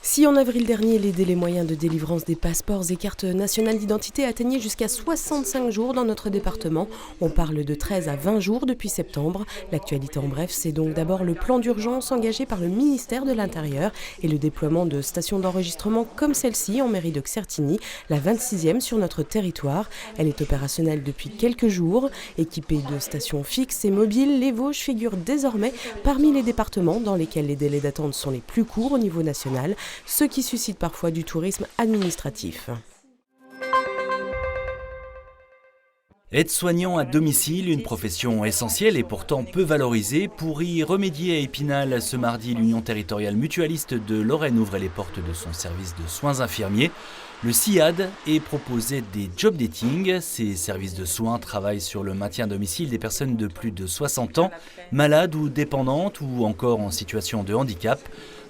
Si en avril dernier, les délais moyens de délivrance des passeports et cartes nationales d'identité atteignaient jusqu'à 65 jours dans notre département, on parle de 13 à 20 jours depuis septembre. L'actualité en bref, c'est donc d'abord le plan d'urgence engagé par le ministère de l'Intérieur et le déploiement de stations d'enregistrement comme celle-ci en mairie de Certigny, la 26e sur notre territoire. Elle est opérationnelle depuis quelques jours. Équipée de stations fixes et mobiles, les Vosges figurent désormais parmi les départements dans lesquels les délais d'attente sont les plus courts au niveau national, ce qui suscite parfois du tourisme administratif. Aide-soignant à domicile, une profession essentielle et pourtant peu valorisée. Pour y remédier à Épinal, ce mardi, l'Union territoriale mutualiste de Lorraine ouvrait les portes de son service de soins infirmiers. Le SIAD est proposé des job dating. Ces services de soins travaillent sur le maintien à domicile des personnes de plus de 60 ans, malades ou dépendantes ou encore en situation de handicap.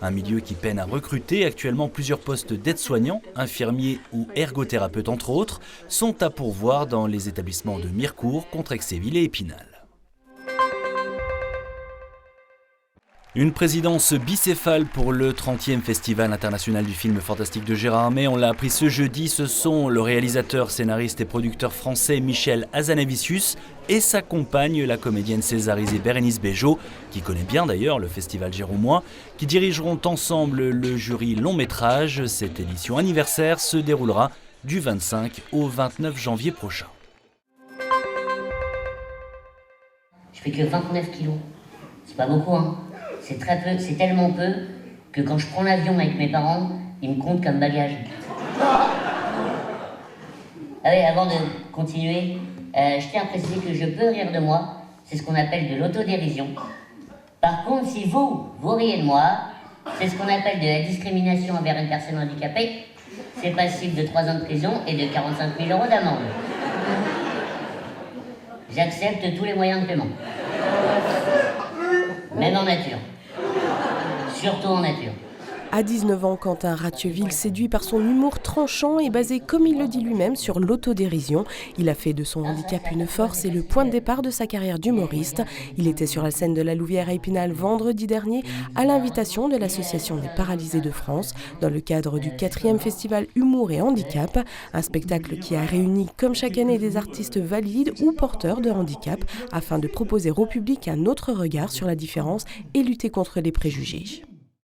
Un milieu qui peine à recruter. Actuellement, plusieurs postes d'aide-soignants, infirmiers ou ergothérapeutes entre autres, sont à pourvoir dans les établissements de Mirecourt, Contrexéville et Épinal. Une présidence bicéphale pour le 30e Festival international du film fantastique de Gérard May. On l'a appris ce jeudi, ce sont le réalisateur, scénariste et producteur français Michel Hazanavicius et sa compagne, la comédienne césarisée Bérénice Bejo, qui connaît bien d'ailleurs le festival girondois, qui dirigeront ensemble le jury long métrage. Cette édition anniversaire se déroulera du 25 au 29 janvier prochain. Je fais que 29 kilos, c'est pas beaucoup hein. C'est très peu, c'est tellement peu que quand je prends l'avion avec mes parents, ils me comptent comme bagage. Ah oui, avant de continuer, je tiens à préciser que je peux rire de moi, c'est ce qu'on appelle de l'autodérision. Par contre, si vous riez de moi, c'est ce qu'on appelle de la discrimination envers une personne handicapée. C'est passible de 3 ans de prison et de 45 000 € d'amende. J'accepte tous les moyens de paiement. Même en nature. Surtout en nature. À 19 ans, Quentin Rathieville, séduit par son humour tranchant et basé, comme il le dit lui-même, sur l'autodérision. Il a fait de son handicap une force et le point de départ de sa carrière d'humoriste. Il était sur la scène de la Louvière à Épinal vendredi dernier à l'invitation de l'Association des paralysés de France dans le cadre du 4e Festival Humour et Handicap. Un spectacle qui a réuni comme chaque année des artistes valides ou porteurs de handicap afin de proposer au public un autre regard sur la différence et lutter contre les préjugés.